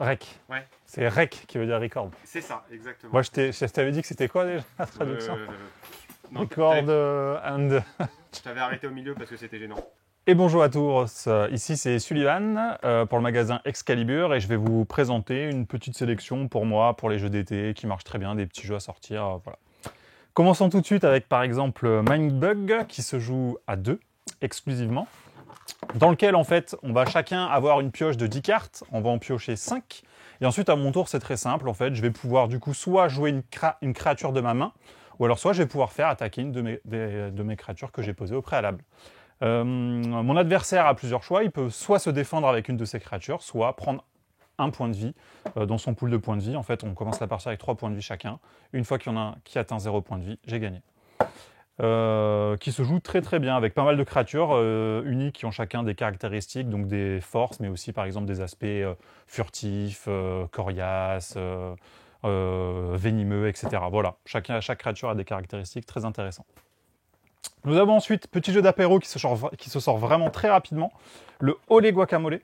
Rec. Ouais. C'est rec qui veut dire record. C'est ça, exactement. Moi, je t'avais dit que c'était quoi déjà la traduction Non, Record and... je t'avais arrêté au milieu parce que c'était gênant. Et bonjour à tous, ici c'est Sullivan pour le magasin Excalibur et je vais vous présenter une petite sélection pour moi, pour les jeux d'été qui marchent très bien, des petits jeux à sortir, voilà. Commençons tout de suite avec par exemple Mindbug qui se joue à 2 exclusivement, dans lequel en fait on va chacun avoir une pioche de 10 cartes, on va en piocher 5 et ensuite à mon tour c'est très simple en fait, je vais pouvoir du coup soit jouer une créature de ma main ou alors soit je vais pouvoir faire attaquer une de mes créatures que j'ai posées au préalable. Mon adversaire a plusieurs choix, il peut soit se défendre avec une de ses créatures, soit prendre un point de vie dans son pool de points de vie. En fait, on commence la partie avec 3 points de vie chacun. Une fois qu'il y en a un qui atteint 0 points de vie, j'ai gagné. Qui se joue très très bien avec pas mal de créatures uniques qui ont chacun des caractéristiques, donc des forces, mais aussi par exemple des aspects furtifs, coriaces, venimeux, etc. Voilà, chaque créature a des caractéristiques très intéressantes. Nous avons ensuite, petit jeu d'apéro qui se sort vraiment très rapidement, le Olé Guacamole,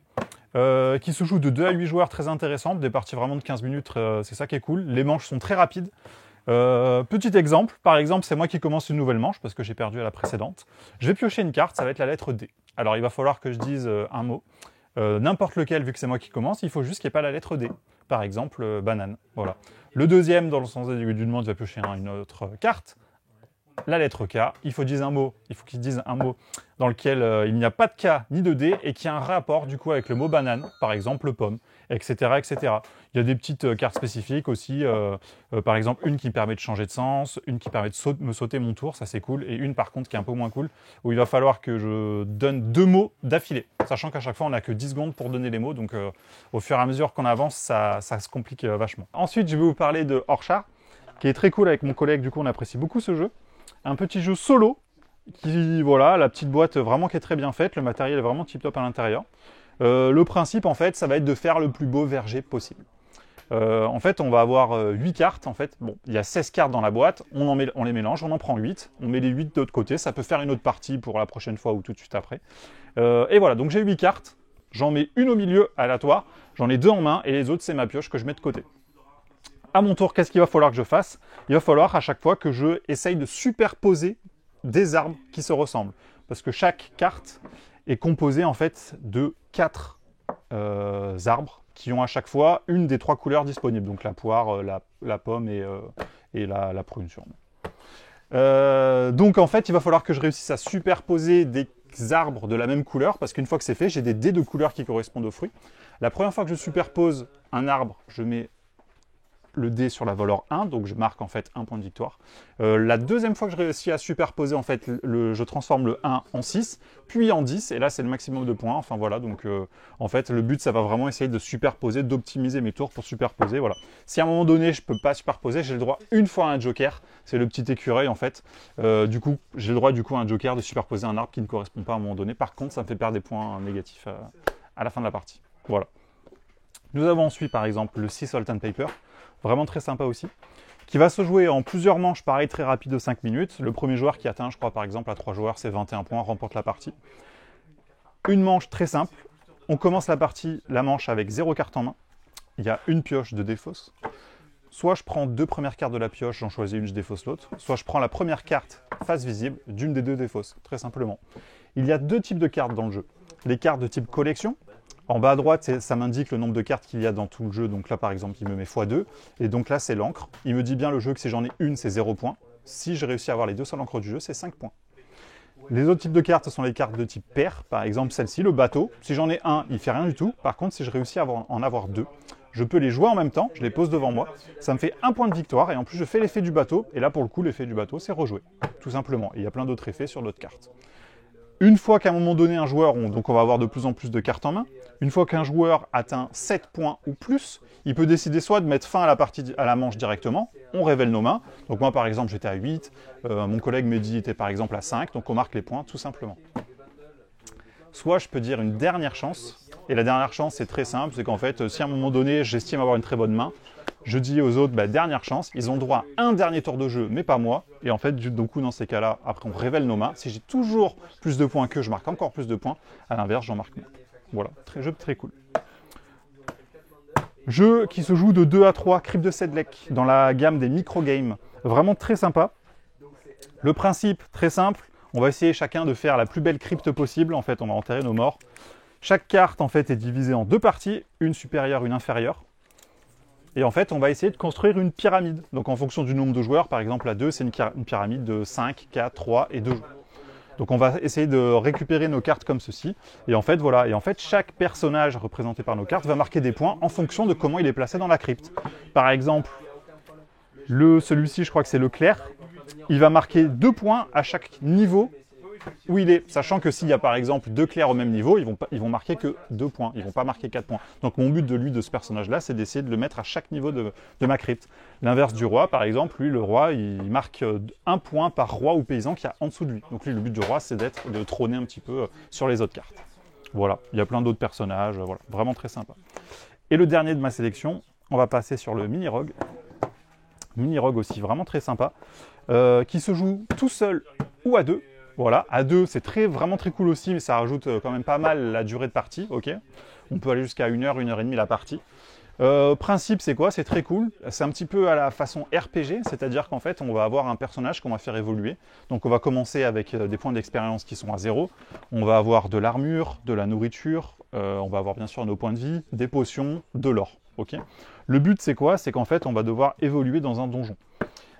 qui se joue de 2 à 8 joueurs, très intéressant, des parties vraiment de 15 minutes, c'est ça qui est cool. Les manches sont très rapides. Petit exemple, par exemple, c'est moi qui commence une nouvelle manche, parce que j'ai perdu à la précédente. Je vais piocher une carte, ça va être la lettre D. Alors il va falloir que je dise un mot, n'importe lequel, vu que c'est moi qui commence, il faut juste qu'il n'y ait pas la lettre D. Par exemple, banane, voilà. Le deuxième, dans le sens du demande, va piocher une autre carte. La lettre K, il faut qu'il dise un mot dans lequel il n'y a pas de K ni de D et qui a un rapport du coup avec le mot banane, par exemple pomme, etc., etc. Il y a des petites cartes spécifiques aussi, par exemple une qui permet de changer de sens, une qui permet de me sauter mon tour, ça c'est cool, et une par contre qui est un peu moins cool, où il va falloir que je donne 2 mots d'affilée, sachant qu'à chaque fois on n'a que 10 secondes pour donner les mots, donc au fur et à mesure qu'on avance, ça se complique vachement. Ensuite, je vais vous parler de Orchard, qui est très cool avec mon collègue, du coup on apprécie beaucoup ce jeu. Un petit jeu solo, qui, voilà, la petite boîte vraiment qui est très bien faite, le matériel est vraiment tip-top à l'intérieur. Le principe, en fait, ça va être de faire le plus beau verger possible. En fait, on va avoir 8 cartes, en fait. Bon, il y a 16 cartes dans la boîte, on les mélange, on en prend 8, on met les 8 de l'autre côté, ça peut faire une autre partie pour la prochaine fois ou tout de suite après. Et voilà, donc j'ai 8 cartes, j'en mets une au milieu, aléatoire, j'en ai 2 en main, et les autres, c'est ma pioche que je mets de côté. À mon tour, qu'est-ce qu'il va falloir que je fasse? Il va falloir à chaque fois que je essaye de superposer des arbres qui se ressemblent. Parce que chaque carte est composée en fait de 4 arbres qui ont à chaque fois une des 3 couleurs disponibles. Donc la poire, la pomme et la prune sûrement. Donc en fait, il va falloir que je réussisse à superposer des arbres de la même couleur. Parce qu'une fois que c'est fait, j'ai des dés de couleurs qui correspondent aux fruits. La première fois que je superpose un arbre, je mets le dé sur la valeur 1, donc je marque en fait un point de victoire. La deuxième fois que je réussis à superposer, en fait, je transforme le 1 en 6, puis en 10, et là c'est le maximum de points. Enfin voilà, donc en fait le but ça va vraiment essayer de superposer, d'optimiser mes tours pour superposer, voilà. Si à un moment donné je peux pas superposer, j'ai le droit une fois à un joker, c'est le petit écureuil en fait. Du coup, j'ai le droit du coup à un joker de superposer un arbre qui ne correspond pas à un moment donné. Par contre, ça me fait perdre des points négatifs à la fin de la partie. Voilà. Nous avons ensuite par exemple le Sea Salt and Paper, vraiment très sympa aussi, qui va se jouer en plusieurs manches, pareil, très rapide de 5 minutes. Le premier joueur qui atteint, je crois, par exemple, à 3 joueurs, c'est 21 points, remporte la partie. Une manche très simple. On commence la manche avec 0 carte en main. Il y a une pioche de défausse. Soit je prends 2 premières cartes de la pioche, j'en choisis une, je défausse l'autre. Soit je prends la première carte face visible d'une des 2 défausses, très simplement. Il y a 2 types de cartes dans le jeu. Les cartes de type collection. En bas à droite, ça m'indique le nombre de cartes qu'il y a dans tout le jeu. Donc là, par exemple, il me met x2. Et donc là, c'est l'encre. Il me dit bien le jeu que si j'en ai une, c'est 0 points. Si j'ai réussi à avoir les 2 seules encres du jeu, c'est 5 points. Les autres types de cartes, ce sont les cartes de type pair. Par exemple, celle-ci, le bateau. Si j'en ai un, il ne fait rien du tout. Par contre, si je réussis à en avoir 2, je peux les jouer en même temps. Je les pose devant moi. Ça me fait un point de victoire. Et en plus, je fais l'effet du bateau. Et là, pour le coup, l'effet du bateau, c'est rejouer. Tout simplement. Et il y a plein d'autres effets sur d'autres cartes. Une fois qu'à un moment donné, un joueur, donc on va avoir de plus en plus de cartes en main, une fois qu'un joueur atteint 7 points ou plus, il peut décider soit de mettre fin à la manche directement, on révèle nos mains. Donc moi par exemple j'étais à 8, mon collègue Mehdi était par exemple à 5, donc on marque les points tout simplement. Soit je peux dire une dernière chance, et la dernière chance c'est très simple, c'est qu'en fait si à un moment donné j'estime avoir une très bonne main, je dis aux autres, dernière chance, ils ont droit à un dernier tour de jeu, mais pas moi. Et en fait, du coup, dans ces cas-là, après, on révèle nos mains. Si j'ai toujours plus de points qu'eux, je marque encore plus de points. À l'inverse, j'en marque moins. Voilà, jeu très cool. Jeu qui se joue de 2 à 3, Crypt de Sedlec, dans la gamme des micro-games. Vraiment très sympa. Le principe, très simple. On va essayer chacun de faire la plus belle crypte possible. En fait, on va enterrer nos morts. Chaque carte, en fait, est divisée en 2 parties, une supérieure, une inférieure. Et en fait, on va essayer de construire une pyramide. Donc, en fonction du nombre de joueurs, par exemple, à 2, c'est une pyramide de 5, 4, 3 et 2 joueurs. Donc, on va essayer de récupérer nos cartes comme ceci. Et en fait, voilà. Et en fait, chaque personnage représenté par nos cartes va marquer des points en fonction de comment il est placé dans la crypte. Par exemple, celui-ci, je crois que c'est le clair. Il va marquer 2 points à chaque niveau où il est. Sachant que s'il y a par exemple 2 clairs au même niveau, ils vont marquer que 2 points. Ils ne vont pas marquer 4 points. Donc mon but de ce personnage-là, c'est d'essayer de le mettre à chaque niveau de ma crypte. L'inverse du roi, par exemple, lui, le roi, il marque 1 point par roi ou paysan qui a en dessous de lui. Donc lui, le but du roi, c'est de trôner un petit peu sur les autres cartes. Voilà, il y a plein d'autres personnages, voilà, vraiment très sympa. Et le dernier de ma sélection, on va passer sur le mini-rogue. Mini-rogue aussi, vraiment très sympa. Qui se joue tout seul ou à 2. Voilà, à 2, c'est vraiment très cool aussi, mais ça rajoute quand même pas mal la durée de partie, ok. On peut aller jusqu'à 1 heure, 1 heure et demie la partie. Principe, c'est quoi? C'est très cool. C'est un petit peu à la façon RPG, c'est-à-dire qu'en fait, on va avoir un personnage qu'on va faire évoluer. Donc, on va commencer avec des points d'expérience qui sont à 0. On va avoir de l'armure, de la nourriture, on va avoir bien sûr nos points de vie, des potions, de l'or, ok. Le but, c'est quoi? C'est qu'en fait, on va devoir évoluer dans un donjon.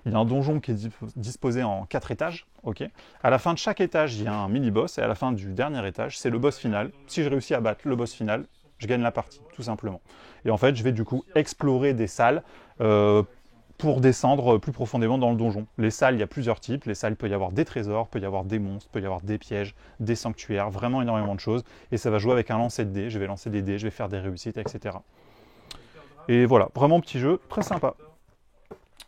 Il y a un donjon qui est disposé en 4 étages. Okay. À la fin de chaque étage, il y a un mini-boss. Et à la fin du dernier étage, c'est le boss final. Si je réussis à battre le boss final, je gagne la partie, tout simplement. Et en fait, je vais du coup explorer des salles pour descendre plus profondément dans le donjon. Les salles, il y a plusieurs types. Les salles, il peut y avoir des trésors, il peut y avoir des monstres, il peut y avoir des pièges, des sanctuaires, vraiment énormément de choses. Et ça va jouer avec un lancer de dés. Je vais lancer des dés, je vais faire des réussites, etc. Et voilà, vraiment petit jeu, très sympa.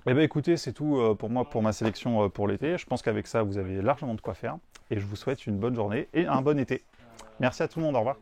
Eh bien écoutez, c'est tout pour moi, pour ma sélection pour l'été. Je pense qu'avec ça, vous avez largement de quoi faire. Et je vous souhaite une bonne journée et un bon été. Merci à tout le monde, au revoir.